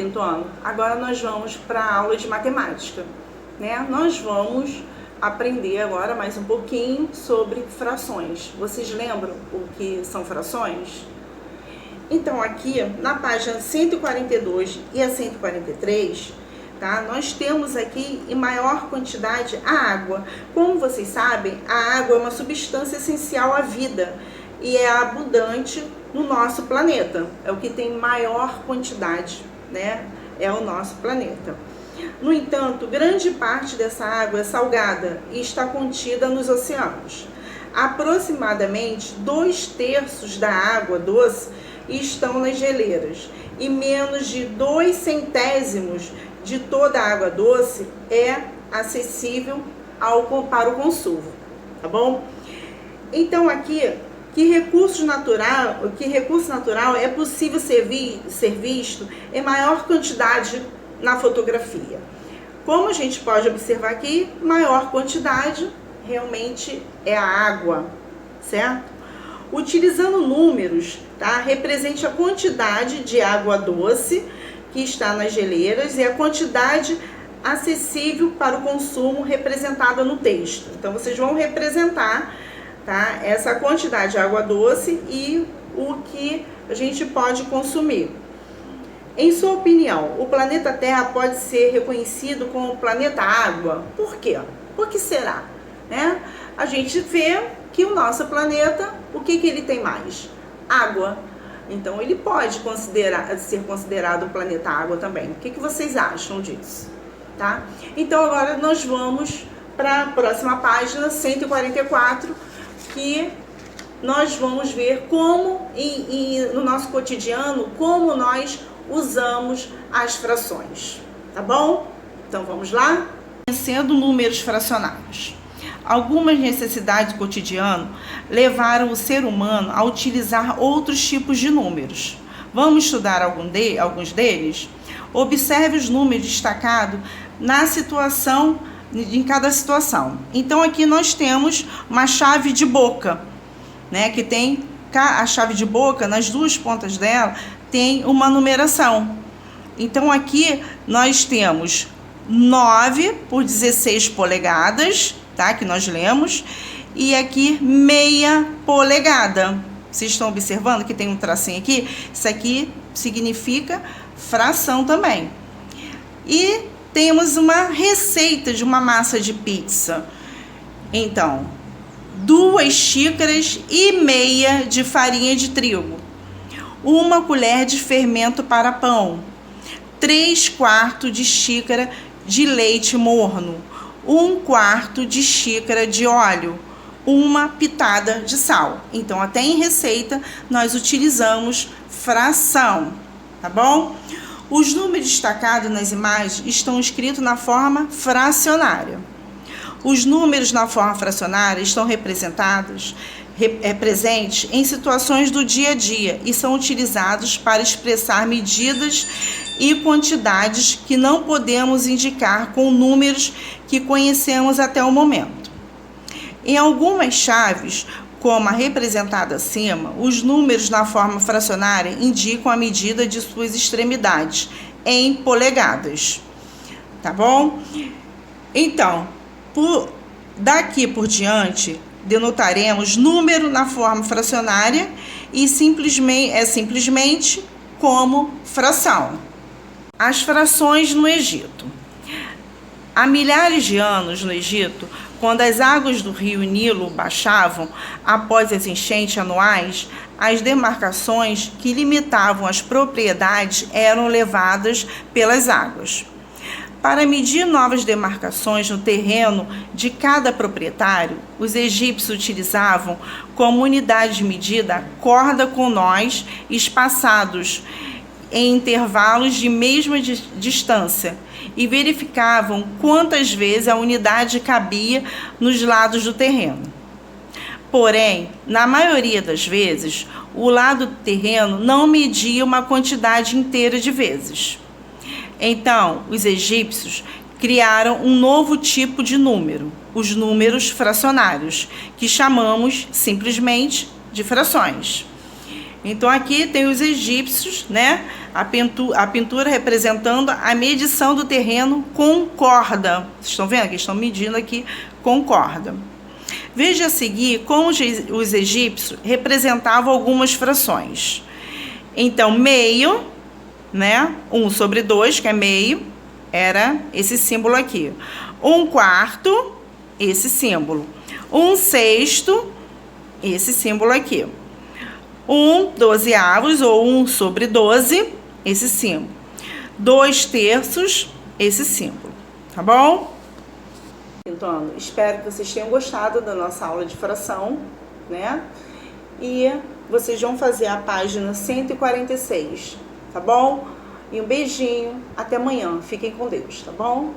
quinto ano. Agora nós vamos para a aula de matemática, né? Nós vamos aprender agora mais um pouquinho sobre frações. Vocês lembram o que são frações? Então aqui na página 142 e a 143, tá? Nós temos aqui em maior quantidade a água. Como vocês sabem, a água é uma substância essencial à vida e é abundante no nosso planeta. É o que tem maior quantidade, né? É o nosso planeta. No entanto, grande parte dessa água é salgada e está contida nos oceanos. Aproximadamente 2/3 da água doce estão nas geleiras e menos de 2/100 de toda a água doce é acessível para o consumo, tá bom? Então aqui, que recurso natural é possível ser visto em maior quantidade na fotografia? Como a gente pode observar aqui, maior quantidade realmente é a água, certo? Utilizando números, tá? Represente a quantidade de água doce que está nas geleiras e a quantidade acessível para o consumo representada no texto. Então vocês vão representar, tá? Essa quantidade de água doce e o que a gente pode consumir. Em sua opinião, o planeta Terra pode ser reconhecido como planeta Água? Por quê? Por que será? Né? A gente vê que o nosso planeta, o que ele tem mais? Água. Então ele pode ser considerado o planeta Água também. O que vocês acham disso? Tá? Então agora nós vamos para a próxima página, 144, que nós vamos ver como no nosso cotidiano, como nós usamos as frações, tá bom? Então vamos lá? Conhecendo números fracionários. Algumas necessidades do cotidiano levaram o ser humano a utilizar outros tipos de números. Vamos estudar alguns deles? Observe os números destacados em cada situação. Então aqui nós temos uma chave de boca, né, que tem a chave de boca, nas duas pontas dela tem uma numeração. Então aqui nós temos 9 por 16 polegadas, tá, que nós lemos, e aqui meia polegada. Vocês estão observando que tem um tracinho aqui? Isso aqui significa fração também. E temos uma receita de uma massa de pizza. Então, 2 xícaras e meia de farinha de trigo, 1 colher de fermento para pão, 3/4 de xícara de leite morno, 1/4 de xícara de óleo, 1 pitada de sal. Então, até em receita, nós utilizamos fração, tá bom? Os números destacados nas imagens estão escritos na forma fracionária. Os números na forma fracionária estão presentes em situações do dia a dia e são utilizados para expressar medidas e quantidades que não podemos indicar com números que conhecemos até o momento. Em algumas chaves, como a representada acima, os números na forma fracionária indicam a medida de suas extremidades em polegadas, tá bom? Então, daqui por diante, denotaremos número na forma fracionária e simplesmente como fração. As frações no Egito. Há milhares de anos no Egito, quando as águas do rio Nilo baixavam após as enchentes anuais, as demarcações que limitavam as propriedades eram levadas pelas águas. Para medir novas demarcações no terreno de cada proprietário, os egípcios utilizavam como unidade de medida corda com nós espaçados em intervalos de mesma distância e verificavam quantas vezes a unidade cabia nos lados do terreno. Porém, na maioria das vezes, o lado do terreno não media uma quantidade inteira de vezes. Então, os egípcios criaram um novo tipo de número, os números fracionários, que chamamos simplesmente de frações. Então aqui tem os egípcios, né? A pintura representando a medição do terreno com corda. Vocês estão vendo que estão medindo aqui com corda. Veja a seguir como os egípcios representavam algumas frações. Então, meio, né? 1/2, que é meio, era esse símbolo aqui. 1/4, esse símbolo. 1/6, esse símbolo aqui. 1/12 ou 1/12, esse símbolo. 2/3, esse símbolo. Tá bom? Então, espero que vocês tenham gostado da nossa aula de fração, né? E vocês vão fazer a página 146, tá bom? E um beijinho, até amanhã. Fiquem com Deus, tá bom?